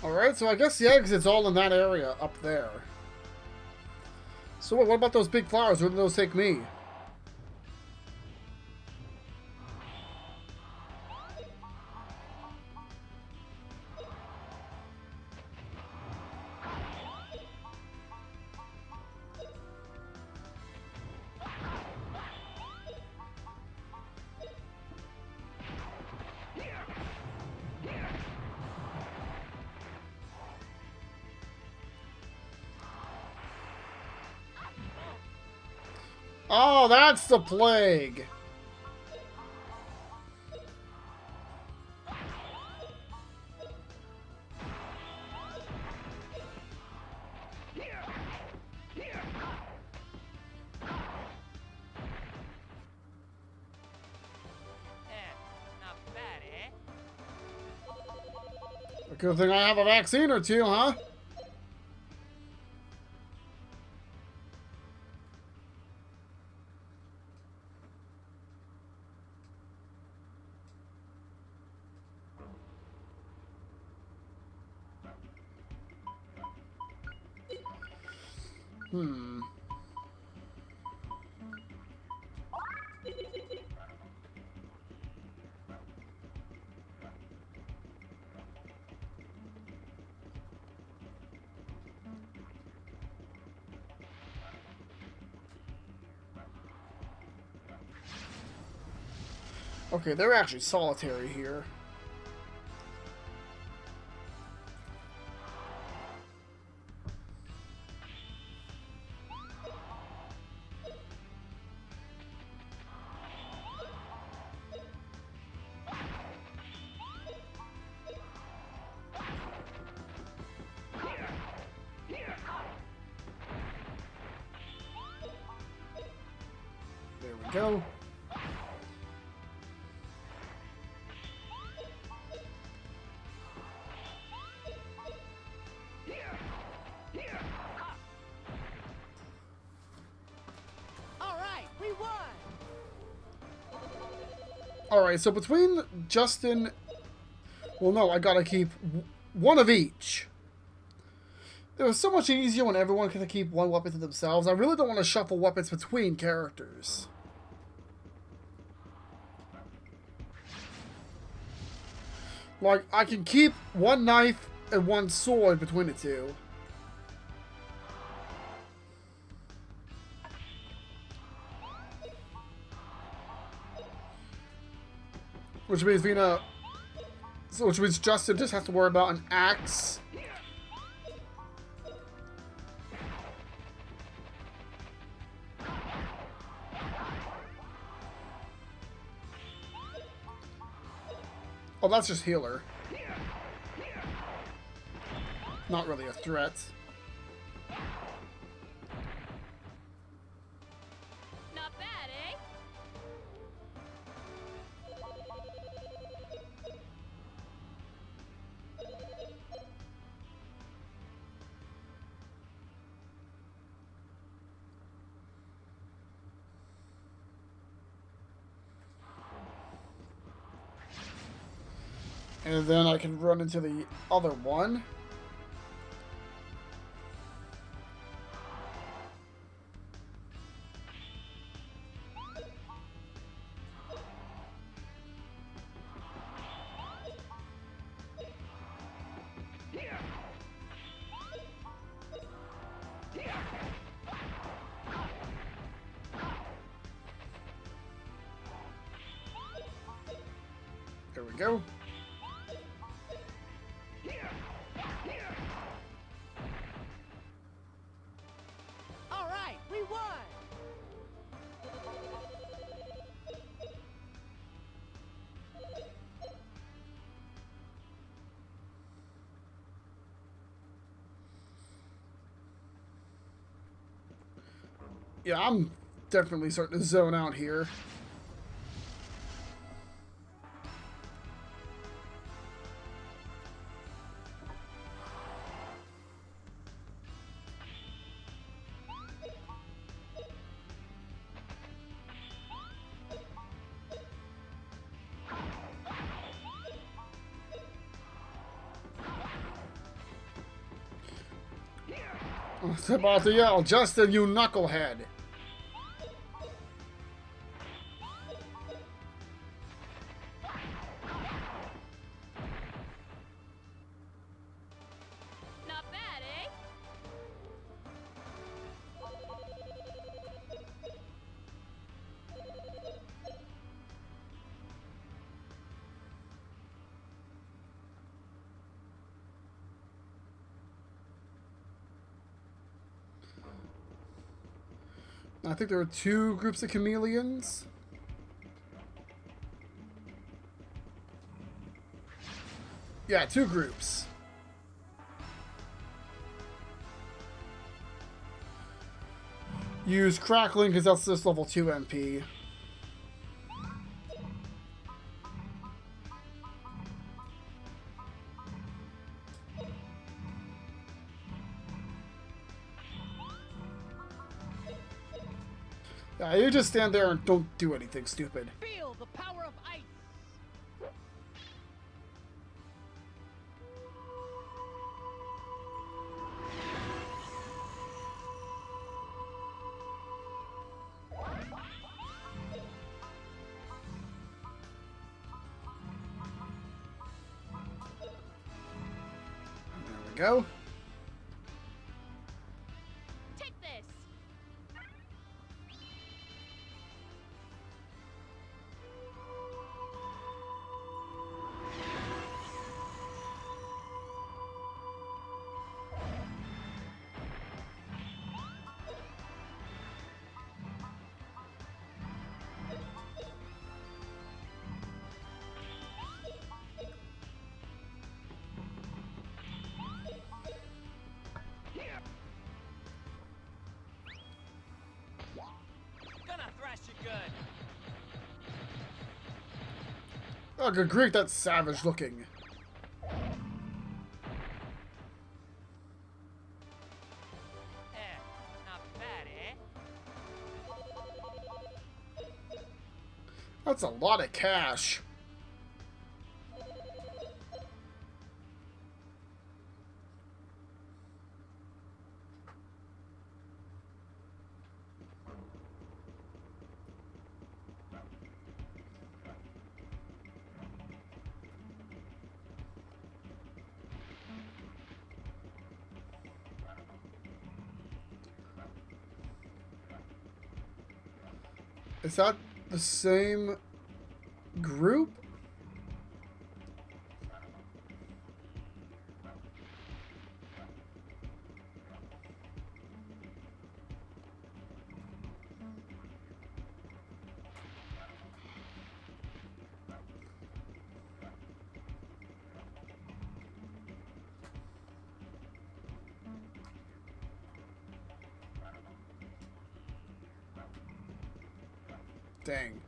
Alright, so I guess the exit's all in that area up there. So what about those big flowers? Where do those take me? Oh, that's the plague! A good thing I have a vaccine or two, huh? Hmm. Okay, they're actually solitary here. There we go. Alright, so between Justin... Well, no, I gotta keep one of each. It was so much easier when everyone could keep one weapon to themselves. I really don't want to shuffle weapons between characters. Like, I can keep one knife and one sword between the two. Which means which means Justin just has to worry about an axe. Oh, that's just healer. Not really a threat. Not bad, eh? And then I can run into the other one. There we go. All right, we won. Yeah, I'm definitely starting to zone out here. I was about to yell, Justin, you knucklehead. Not bad, eh? I think there are 2 groups of chameleons. Yeah, 2 groups. Use crackling because that's just level 2 MP. Yeah, you just stand there and don't do anything stupid. Feel the power of ice. There we go. Take this. Gonna thrash you good. Oh, good grief, that's savage looking. Not bad, eh? That's a lot of cash. Is that the same group? Dang.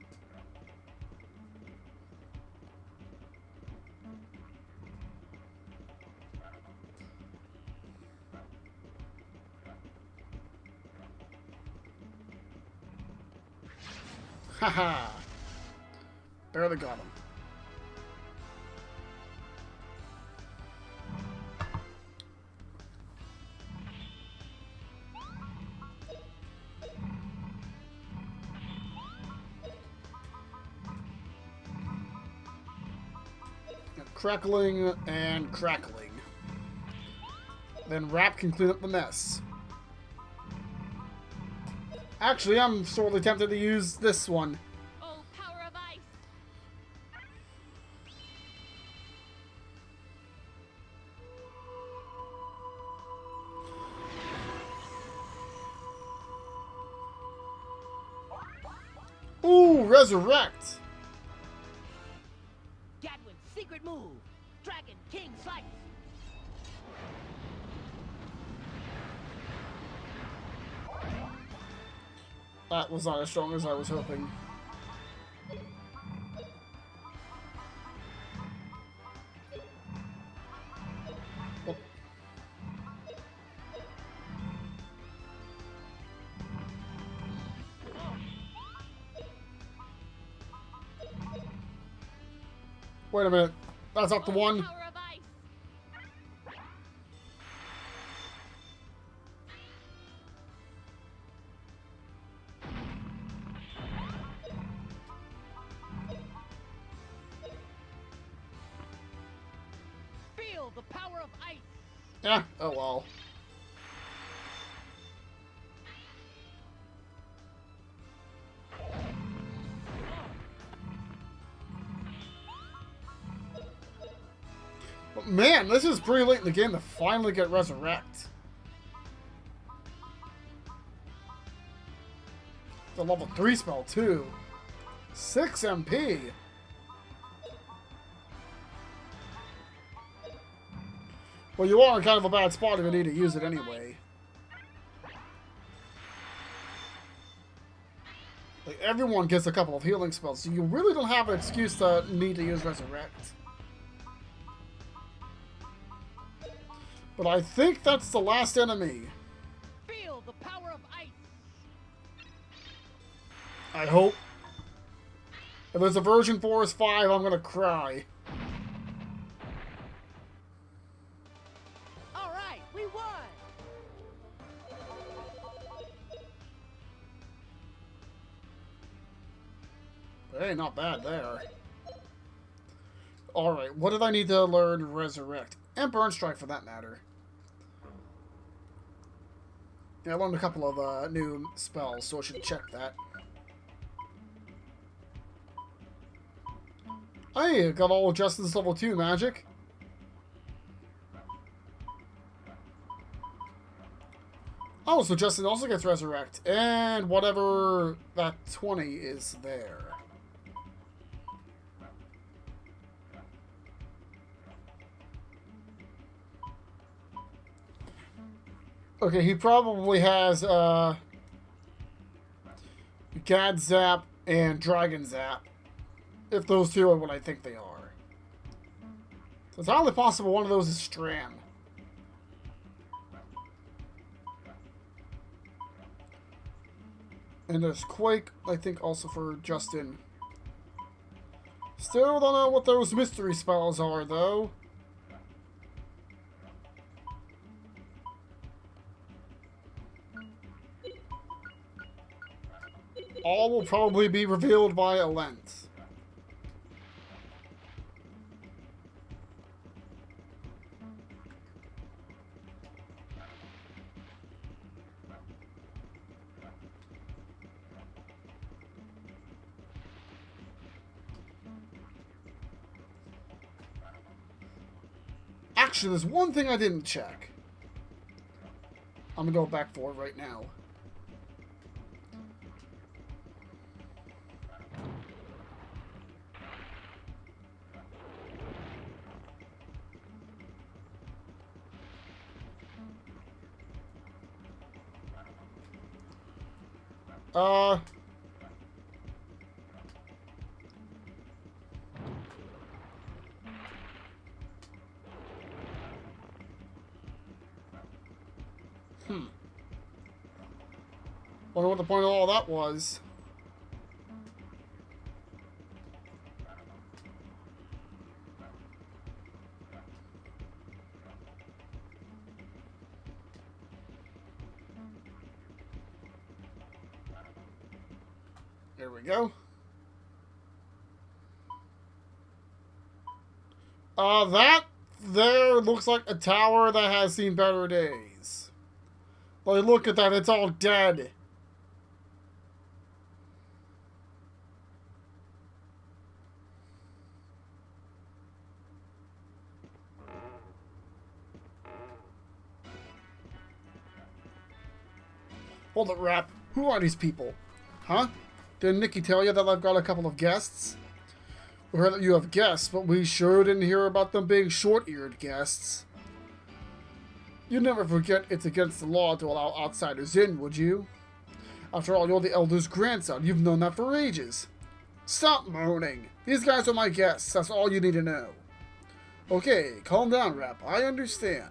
Haha. Barely got him. Crackling and crackling. Then Rap can clean up the mess. Actually, I'm sorely tempted to use this one. Oh, power of ice. Ooh, resurrect! Gadwin's secret move. Dragon King Slice. That was not as strong as I was hoping. Oh. Wait a minute. That's not the one. Power of ice. Feel the power of ice. Yeah, oh well. But man, this is pretty late in the game to finally get Resurrect. The level 3 spell, too. 6 MP. Well, you are in kind of a bad spot if you need to use it anyway. Like, everyone gets a couple of healing spells, so you really don't have an excuse to need to use Resurrect. But I think that's the last enemy. Feel the power of ice. I hope. If there's a version 4 is 5, I'm gonna cry. All right, we won. Hey, not bad there. Alright, what did I need to learn? Resurrect. And Burn Strike, for that matter. Yeah, I learned a couple of new spells, so I should check that. Hey, got all of Justin's level 2 magic. Oh, so Justin also gets Resurrect. And whatever that 20 is there. Okay, he probably has Gad Zap and Dragon Zap. If those two are what I think they are. So it's highly possible one of those is Stram. And there's Quake, I think, also for Justin. Still don't know what those mystery spells are, though. All will probably be revealed by a lens. Actually, there's one thing I didn't check. I'm gonna go back for it right now. Wonder what the point of all that was. There we go. That there looks like a tower that has seen better days. Like, look at that, it's all dead. Hold it, Rap. Who are these people? Huh? Didn't Nikki tell you that I've got a couple of guests? We heard that you have guests, but we sure didn't hear about them being short-eared guests. You'd never forget it's against the law to allow outsiders in, would you? After all, you're the Elder's grandson. You've known that for ages. Stop moaning. These guys are my guests. That's all you need to know. Okay, calm down, Rap. I understand.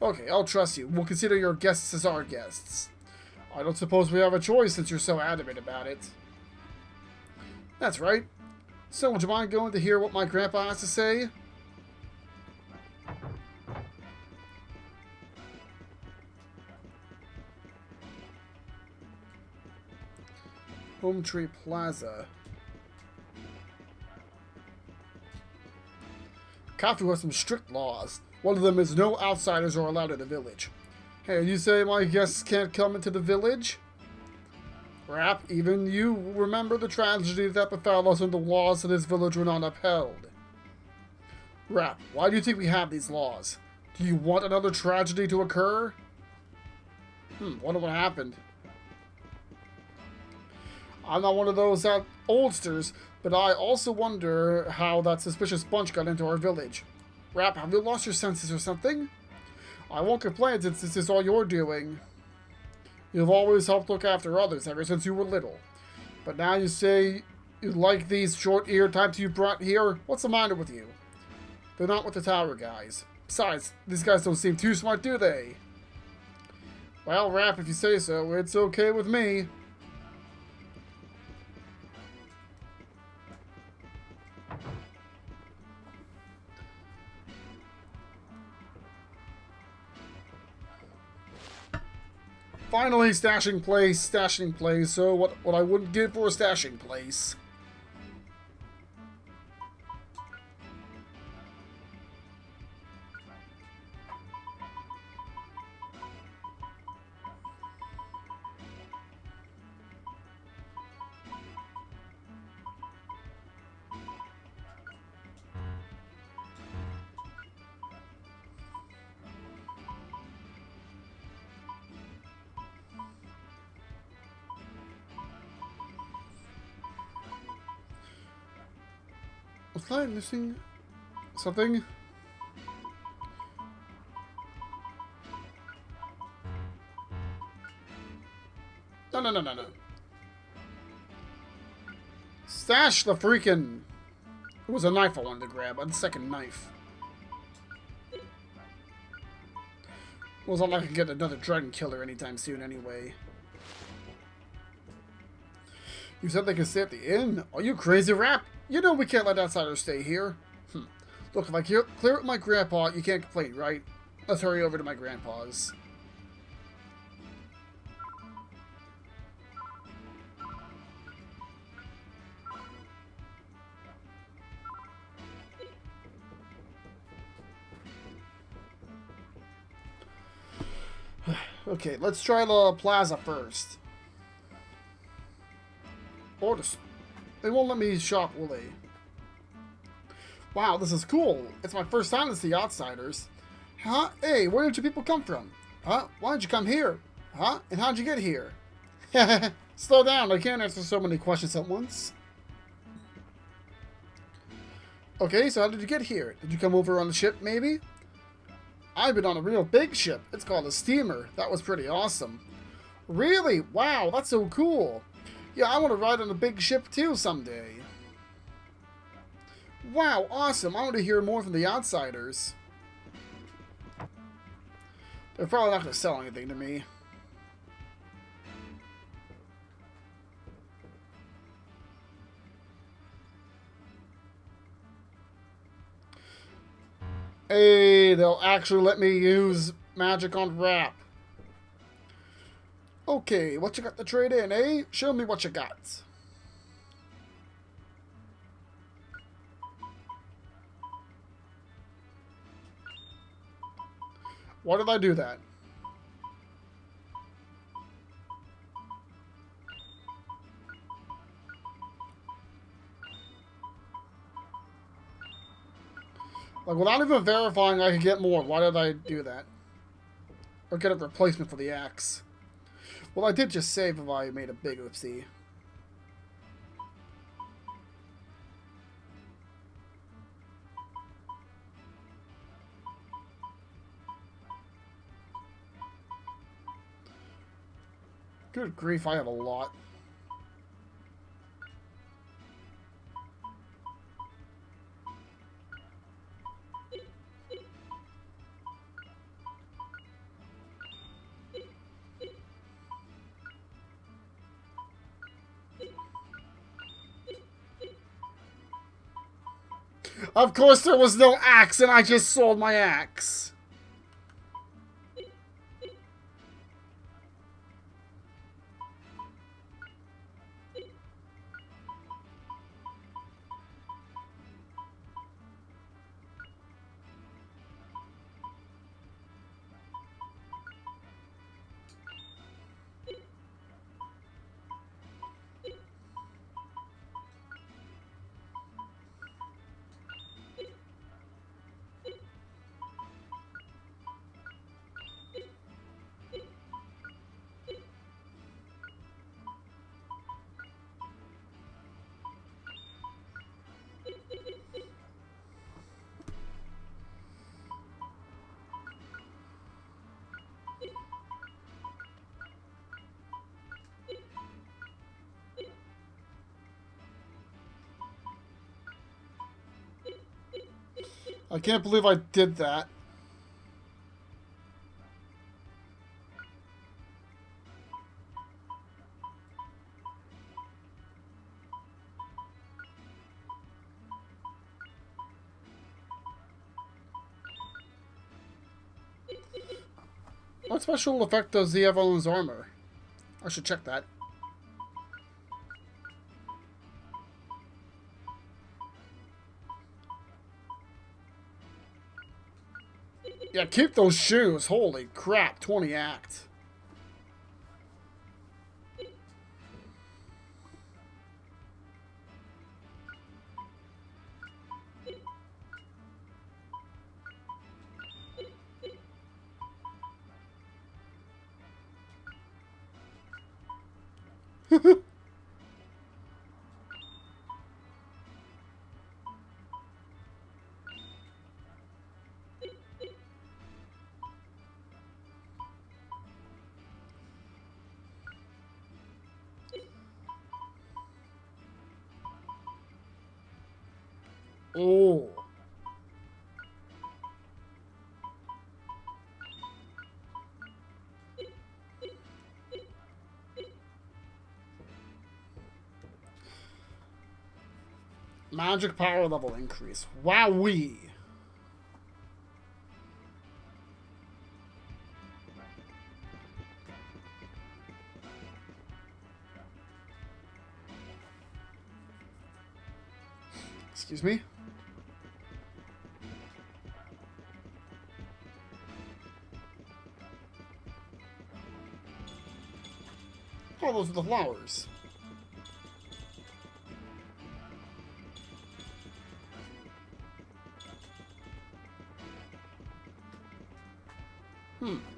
Okay, I'll trust you. We'll consider your guests as our guests. I don't suppose we have a choice since you're so adamant about it. That's right. So, would you mind going to hear what my grandpa has to say? Home Tree Plaza. Kafu has some strict laws. One of them is no outsiders are allowed in the village. Hey, you say my guests can't come into the village? Rap, even you remember the tragedy that befell us when the laws of this village were not upheld. Rap, why do you think we have these laws? Do you want another tragedy to occur? Wonder what happened. I'm not one of those oldsters, but I also wonder how that suspicious bunch got into our village. Rap, have you lost your senses or something? I won't complain since this is all you're doing. You've always helped look after others ever since you were little. But now you say you like these short-eared types you brought here? What's the matter with you? They're not with the tower guys. Besides, these guys don't seem too smart, do they? Well, Rap, if you say so, it's okay with me. Finally, stashing place. So what I wouldn't give for a stashing place. Was I missing something? No. Stash the freaking... It was a knife I wanted to grab. A second knife. Wasn't like I could get another dragon killer anytime soon anyway. You said they could stay at the inn? Are you crazy, Rap? You know we can't let outsiders stay here. Look, if I clear it with my grandpa, you can't complain, right? Let's hurry over to my grandpa's. Okay, let's try the plaza first. Or just... They won't let me shop, will they? Wow, this is cool. It's my first time to see outsiders. Huh? Hey, where did you people come from? Huh? Why did you come here? Huh? And how'd you get here? Slow down, I can't answer so many questions at once. Okay, so how did you get here? Did you come over on the ship, maybe? I've been on a real big ship. It's called a steamer. That was pretty awesome. Really? Wow, that's so cool. Yeah, I want to ride on a big ship too someday. Wow, awesome. I want to hear more from the outsiders. They're probably not going to sell anything to me. Hey, they'll actually let me use magic on Rap. Okay, what you got to trade in, eh? Show me what you got. Why did I do that? Like, without even verifying I could get more, why did I do that? Or get a replacement for the axe? Well, I did just save if I made a big oopsie. Good grief, I have a lot. Of course there was no axe and I just sold my axe. I can't believe I did that. What special effect does he have on his armor? I should check that. Yeah, keep those shoes. Holy crap, 20 act. Oh. Magic power level increase. Wowee. Excuse me? Oh, those are the flowers.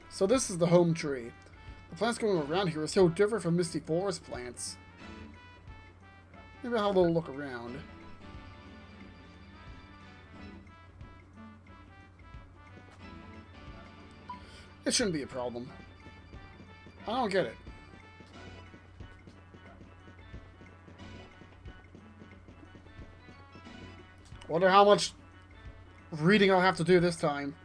So this is the home tree. The plants growing around here are so different from Misty Forest plants. Maybe I'll have a little look around. It shouldn't be a problem. I don't get it. Wonder how much reading I'll have to do this time.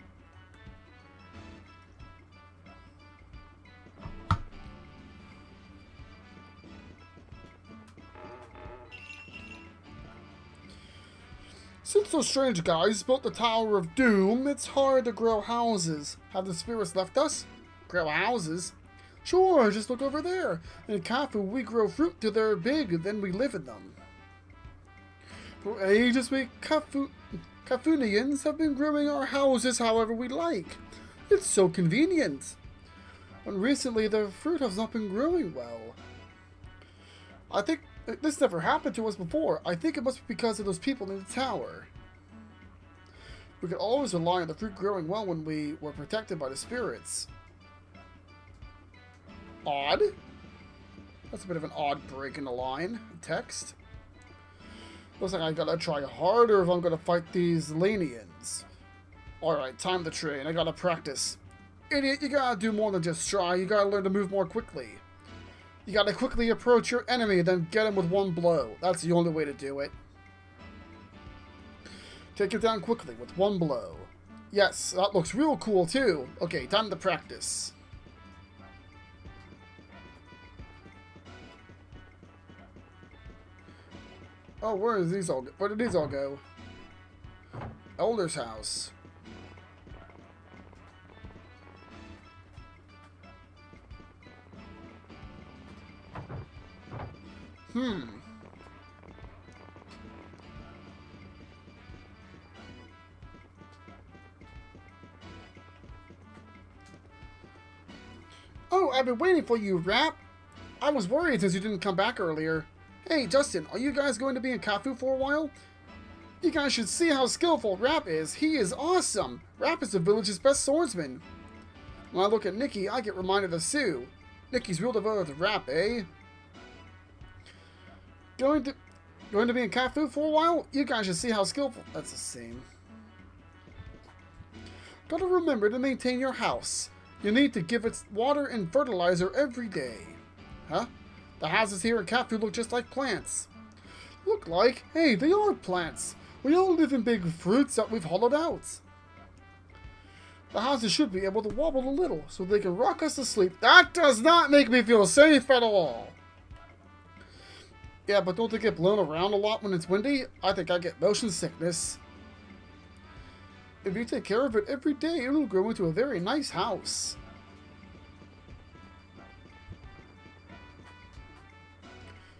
Since those strange guys built the Tower of Doom, it's hard to grow houses. Have the spirits left us? Grow houses? Sure, just look over there. In Kafu, we grow fruit till they're big, then we live in them. For ages, we Kafunians have been growing our houses however we like. It's so convenient. But recently, the fruit has not been growing well. I think this never happened to us before. I think it must be because of those people in the tower. We could always rely on the fruit growing well when we were protected by the spirits. Odd? That's a bit of an odd break in the line. Text. Looks like I gotta try harder if I'm gonna fight these Lanians. Alright, time to train. I gotta practice. Idiot, you gotta do more than just try. You gotta learn to move more quickly. You gotta quickly approach your enemy, then get him with one blow. That's the only way to do it. Take it down quickly with one blow. Yes, that looks real cool too. Okay, time to practice. Oh, where did these all go? Elder's house. Oh, I've been waiting for you, Rap. I was worried since you didn't come back earlier. Hey, Justin, are you guys going to be in Kafu for a while? You guys should see how skillful Rap is. He is awesome. Rap is the village's best swordsman. When I look at Nikki, I get reminded of Sue. Nikki's real devoted to Rap, eh? Going to be in Kafu for a while? You guys should see how skillful... That's the same. Gotta remember to maintain your house. You need to give it water and fertilizer every day. Huh? The houses here in Kafu look just like plants. Look like? Hey, they are plants. We all live in big fruits that we've hollowed out. The houses should be able to wobble a little so they can rock us to sleep. That does not make me feel safe at all. Yeah, but don't they get blown around a lot when it's windy? I think I get motion sickness. If you take care of it every day, it'll grow into a very nice house.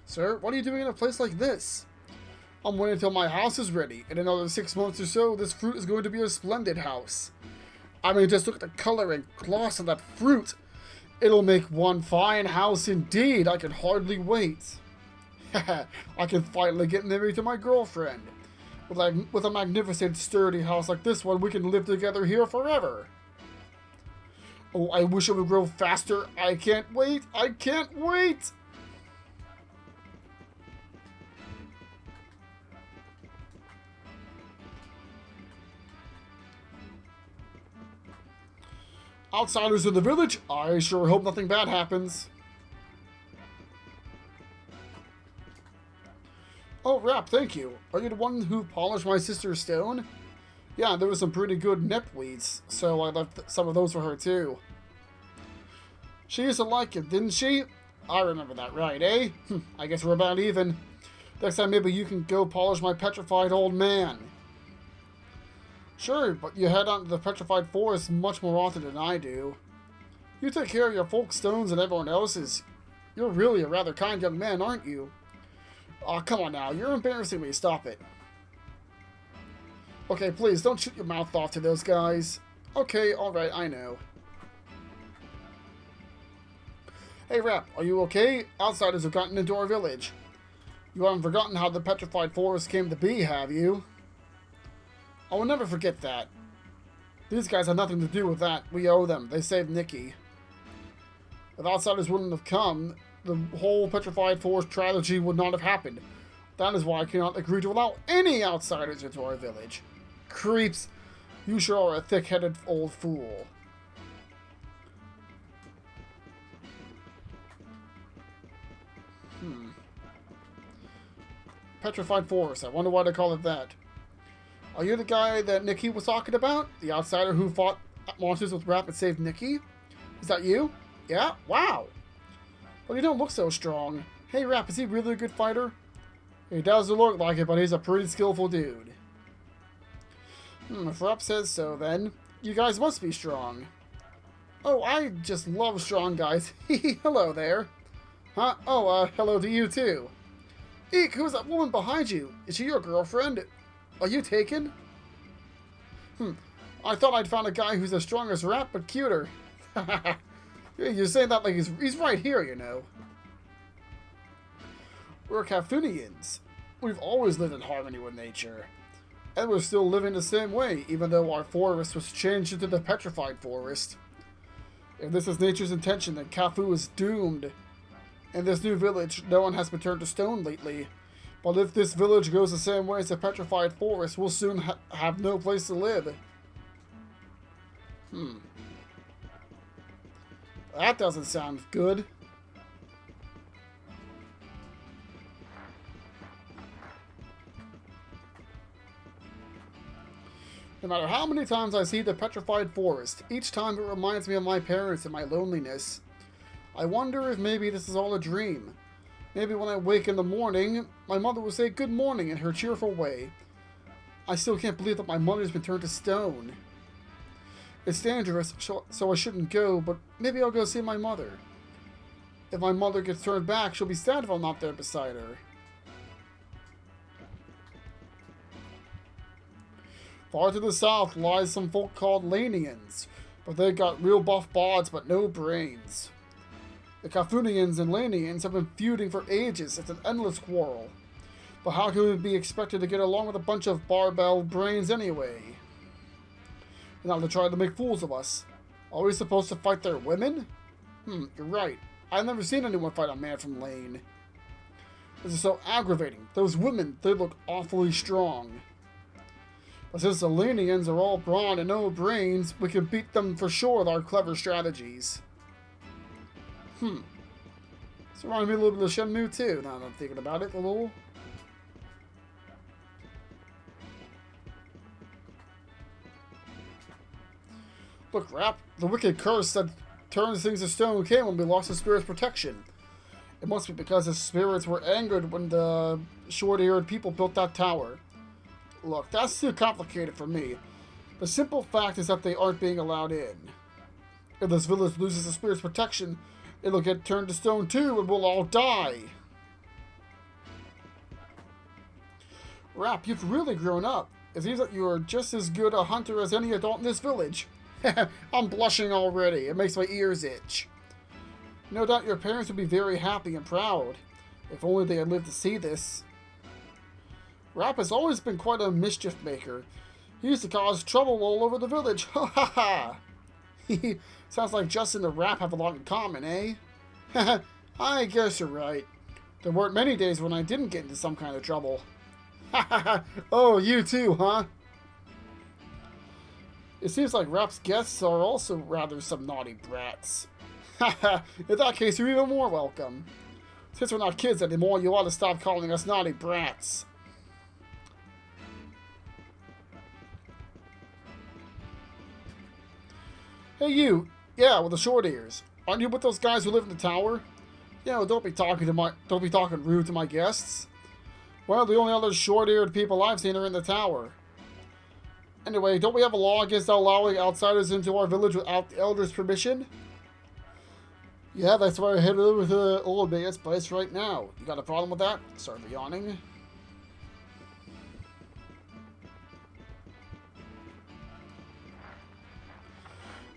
Sir, what are you doing in a place like this? I'm waiting until my house is ready. In another 6 months or so, this fruit is going to be a splendid house. I mean, just look at the color and gloss of that fruit. It'll make one fine house indeed. I can hardly wait. I can finally get married to my girlfriend. With a magnificent, sturdy house like this one, we can live together here forever. Oh, I wish it would grow faster. I can't wait. I can't wait. Outsiders in the village, I sure hope nothing bad happens. Oh, Rap, thank you. Are you the one who polished my sister's stone? Yeah, there was some pretty good nepweeds, so I left some of those for her too. She used to like it, didn't she? I remember that right, eh? I guess we're about even. Next time maybe you can go polish my petrified old man. Sure, but you head on to the petrified forest much more often than I do. You take care of your folk stones and everyone else's. You're really a rather kind young man, aren't you? Aw, come on now. You're embarrassing me. Stop it. Okay, please, don't shoot your mouth off to those guys. Okay, alright, I know. Hey, Rap, are you okay? Outsiders have gotten into our village. You haven't forgotten how the petrified forest came to be, have you? I will never forget that. These guys had nothing to do with that. We owe them. They saved Nikki. If outsiders wouldn't have come, the whole petrified forest tragedy would not have happened. That is why I cannot agree to allow any outsiders into our village. Creeps. You sure are a thick-headed old fool. Petrified forest. I wonder why they call it that. Are you the guy that Nikki was talking about? The outsider who fought monsters with Rap and saved Nikki? Is that you? Yeah? Wow. Well, you don't look so strong. Hey, Rap, is he really a good fighter? He doesn't look like it, but he's a pretty skillful dude. If Rap says so, then you guys must be strong. Oh, I just love strong guys. Hello there. Huh? Oh, hello to you too. Eek, who's that woman behind you? Is she your girlfriend? Are you taken? I thought I'd found a guy who's as strong as Rap, but cuter. You're saying that like he's right here, you know. We're Cafunians. We've always lived in harmony with nature. And we're still living the same way, even though our forest was changed into the petrified forest. If this is nature's intention, then Cafu is doomed. In this new village, no one has been turned to stone lately. But if this village goes the same way as the petrified forest, we'll soon have no place to live. That doesn't sound good. No matter how many times I see the petrified forest, each time it reminds me of my parents and my loneliness. I wonder if maybe this is all a dream. Maybe when I wake in the morning, my mother will say good morning in her cheerful way. I still can't believe that my mother's been turned to stone. It's dangerous, so I shouldn't go, but maybe I'll go see my mother. If my mother gets turned back, she'll be sad if I'm not there beside her. Far to the south lies some folk called Lanians, but they've got real buff bods but no brains. The Cafunians and Lanians have been feuding for ages. It's an endless quarrel. But how can we be expected to get along with a bunch of barbell brains anyway? Now they're trying to make fools of us. Are we supposed to fight their women? You're right. I've never seen anyone fight a man from Lane. This is so aggravating. Those women, they look awfully strong. But since the Lanians are all brawn and no brains, we can beat them for sure with our clever strategies. It's reminding me a little bit of Shenmue too, now that I'm thinking about it a little. Look, Rap, the wicked curse that turns things to stone came when we lost the spirit's protection. It must be because the spirits were angered when the short-eared people built that tower. Look, that's too complicated for me. The simple fact is that they aren't being allowed in. If this village loses the spirit's protection, it'll get turned to stone too and we'll all die. Rap, you've really grown up. It seems that you are just as good a hunter as any adult in this village. I'm blushing already. It makes my ears itch. No doubt your parents would be very happy and proud. If only they had lived to see this. Rap has always been quite a mischief maker. He used to cause trouble all over the village. Ha ha ha! Sounds like Justin and Rap have a lot in common, eh? I guess you're right. There weren't many days when I didn't get into some kind of trouble. Ha ha ha! Oh, you too, huh? It seems like Rap's guests are also rather some naughty brats. Haha, in that case, you're even more welcome. Since we're not kids anymore, you ought to stop calling us naughty brats. Hey you, yeah, with the short ears. Aren't you with those guys who live in the tower? You know, don't be talking rude to my guests. Well, the only other short-eared people I've seen are in the tower. Anyway, don't we have a law against allowing outsiders into our village without the elders' permission? Yeah, that's why I headed over to the old man's place right now. You got a problem with that? Sorry for yawning.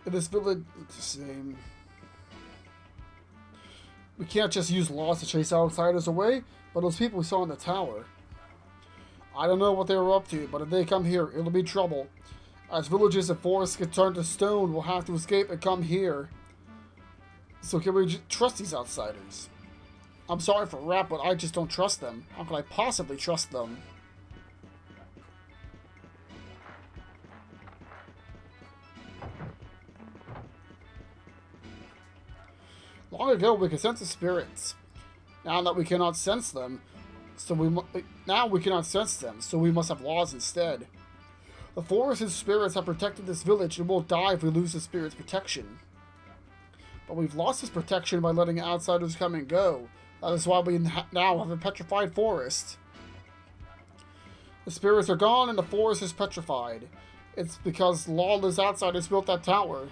In this village, it's the same. We can't just use laws to chase outsiders away, but those people we saw in the tower. I don't know what they were up to, but if they come here, it'll be trouble. As villages and forests get turned to stone, we'll have to escape and come here. So can we trust these outsiders? I'm sorry for Rap, but I just don't trust them. How could I possibly trust them? Long ago, we could sense the spirits. Now that we cannot sense them, so we must have laws instead. The forest's spirits have protected this village and will die if we lose the spirit's protection. But we've lost this protection by letting outsiders come and go. That is why we now have a petrified forest. The spirits are gone and the forest is petrified. It's because lawless outsiders built that tower.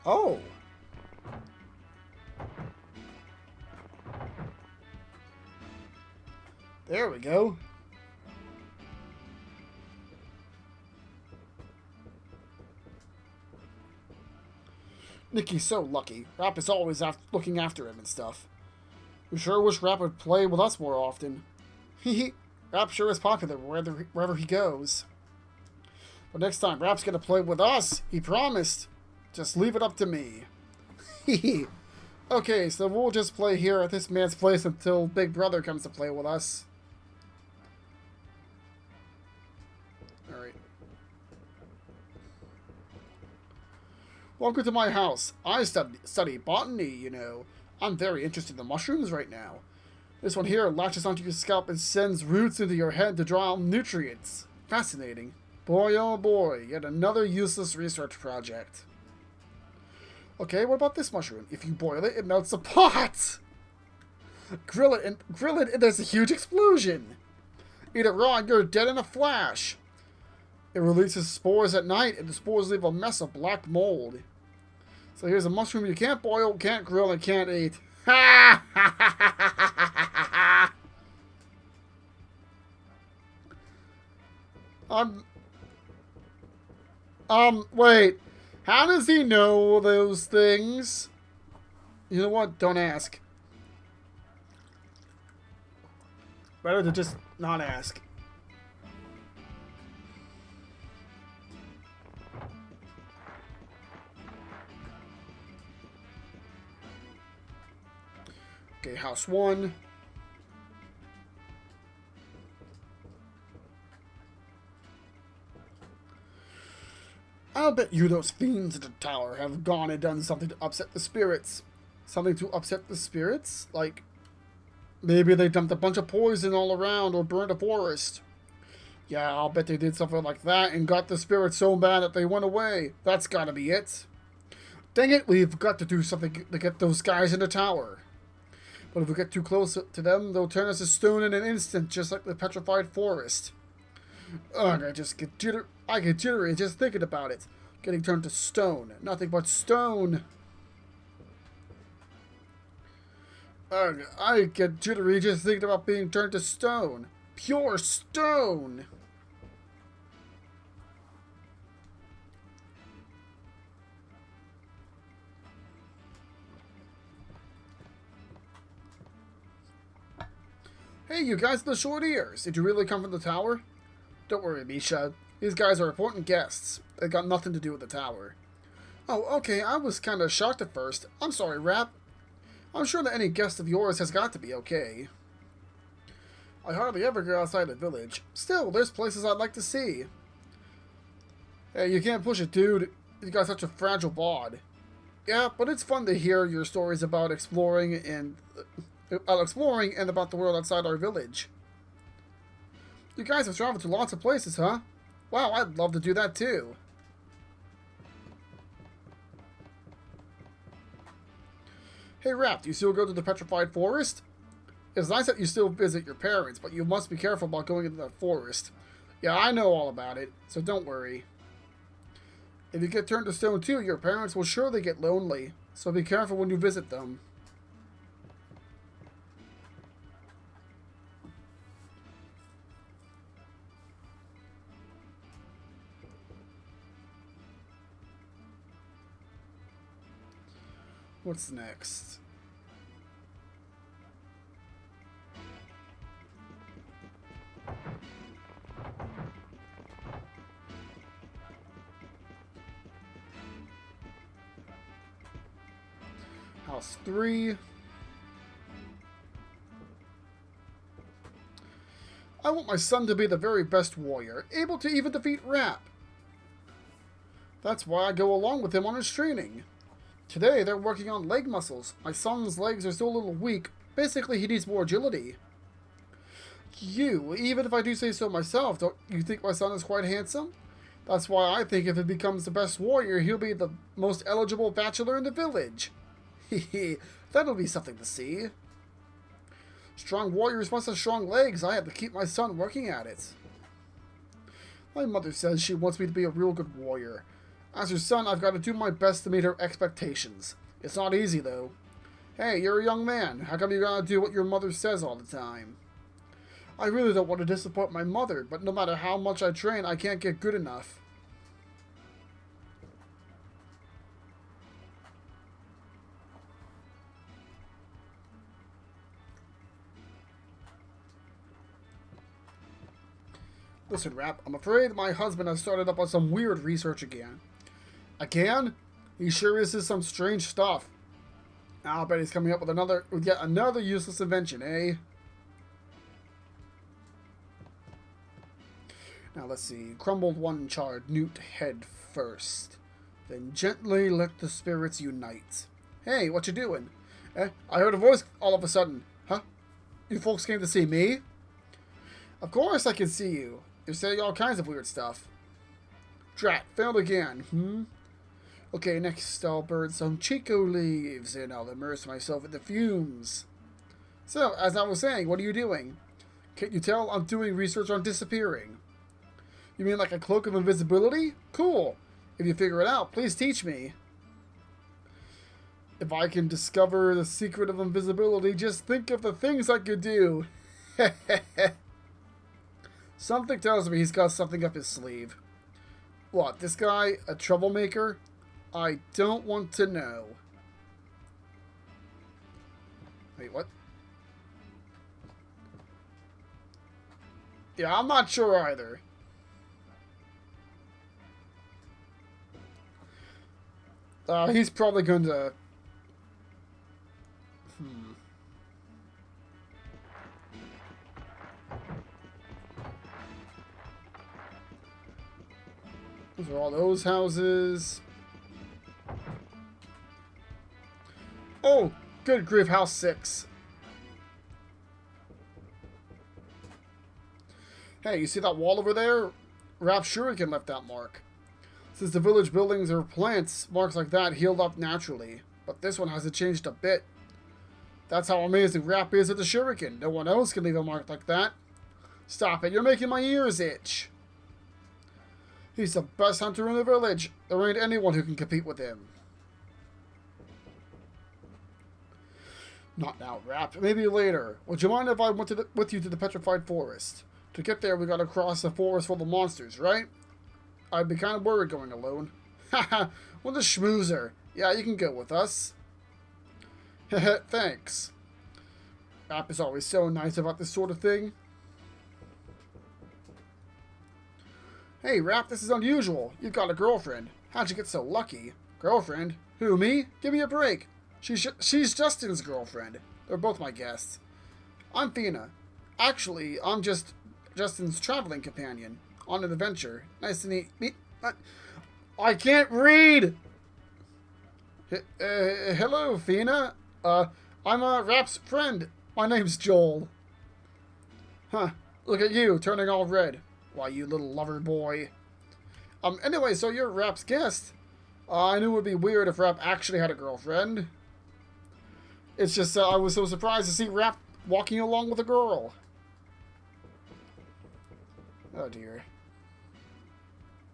Oh. There we go. Nicky's so lucky. Rap is always looking after him and stuff. We sure wish Rap would play with us more often. Hehe. Rap sure is popular wherever he goes. But next time, Rap's gonna play with us. He promised. Just leave it up to me. Hehe. Okay, so we'll just play here at this man's place until Big Brother comes to play with us. Alright. Welcome to my house. I study botany, you know. I'm very interested in mushrooms right now. This one here latches onto your scalp and sends roots into your head to draw out nutrients. Fascinating. Boy, oh boy, yet another useless research project. Okay, what about this mushroom? If you boil it, it melts the pot! Grill it, and there's a huge explosion! Eat it raw and you're dead in a flash! It releases spores at night, and the spores leave a mess of black mold. So here's a mushroom you can't boil, can't grill, and can't eat. Ha! Wait. How does he know those things? You know what? Don't ask. Better to just not ask. Okay, house 1. I'll bet you those fiends at the tower have gone and done something to upset the spirits. Something to upset the spirits? Like, maybe they dumped a bunch of poison all around or burned a forest. Yeah, I'll bet they did something like that and got the spirits so bad that they went away. That's gotta be it. Dang it, we've got to do something to get those guys in the tower. But if we get too close to them, they'll turn us to stone in an instant, just like the petrified forest. Ugh, I get jittery just thinking about it. Getting turned to stone. Nothing but stone. Ugh, I get jittery just thinking about being turned to stone. Pure stone. Hey, you guys with the short ears. Did you really come from the tower? Don't worry, Misha. These guys are important guests. They got nothing to do with the tower. Oh, okay. I was kind of shocked at first. I'm sorry, Rap. I'm sure that any guest of yours has got to be okay. I hardly ever go outside the village. Still, there's places I'd like to see. Hey, you can't push it, dude. You got such a fragile bod. Yeah, but it's fun to hear your stories about exploring and about the world outside our village. You guys have traveled to lots of places, huh? Wow, I'd love to do that too. Hey, Rap, do you still go to the petrified forest? It's nice that you still visit your parents, but you must be careful about going into that forest. Yeah, I know all about it, so don't worry. If you get turned to stone too, your parents will surely get lonely, so be careful when you visit them. What's next? House 3. I want my son to be the very best warrior, able to even defeat Rap. That's why I go along with him on his training. Today, they're working on leg muscles. My son's legs are still a little weak. Basically, he needs more agility. Even if I do say so myself, don't you think my son is quite handsome? That's why I think if he becomes the best warrior, he'll be the most eligible bachelor in the village. Hehe, that'll be something to see. Strong warriors must have strong legs. I have to keep my son working at it. My mother says she wants me to be a real good warrior. As her son, I've got to do my best to meet her expectations. It's not easy, though. Hey, you're a young man. How come you gotta do what your mother says all the time? I really don't want to disappoint my mother, but no matter how much I train, I can't get good enough. Listen, Rap, I'm afraid my husband has started up on some weird research again. Again? He sure is some strange stuff. I'll bet he's coming up with yet another useless invention, eh? Now let's see. Crumbled one charred newt head first. Then gently let the spirits unite. Hey, what you doing? I heard a voice all of a sudden. Huh? You folks came to see me? Of course I can see you. You're saying all kinds of weird stuff. Drat, failed again, Okay, next I'll burn some Chico leaves and I'll immerse myself in the fumes. So, as I was saying, what are you doing? Can't you tell I'm doing research on disappearing? You mean like a cloak of invisibility? Cool. If you figure it out, please teach me. If I can discover the secret of invisibility, just think of the things I could do. Something tells me he's got something up his sleeve. What, this guy, a troublemaker? I don't want to know. Wait, what? Yeah, I'm not sure either. He's probably going to... Those are all those houses. Oh, good grief, house 6. Hey, you see that wall over there? Rap Shuriken left that mark. Since the village buildings are plants, marks like that healed up naturally. But this one hasn't changed a bit. That's how amazing Rap is with the Shuriken. No one else can leave a mark like that. Stop it, you're making my ears itch. He's the best hunter in the village. There ain't anyone who can compete with him. Not now, Rap. Maybe later. Would you mind if I went with you to the Petrified Forest? To get there, we gotta cross a forest full of monsters, right? I'd be kind of worried going alone. Haha, what a schmoozer. Yeah, you can go with us. Heh, thanks. Rap is always so nice about this sort of thing. Hey, Rap, this is unusual. You've got a girlfriend. How'd you get so lucky? Girlfriend? Who, me? Give me a break. She's Justin's girlfriend. They're both my guests. I'm Fina. Actually, I'm just Justin's traveling companion on an adventure. Nice to meet me. I can't read! Hello, Fina. I'm Rap's friend. My name's Joel. Huh. Look at you, turning all red. Why, you little lover boy. Anyway, so you're Rap's guest. I knew it would be weird if Rap actually had a girlfriend. It's just, I was so surprised to see Rap walking along with a girl. Oh dear.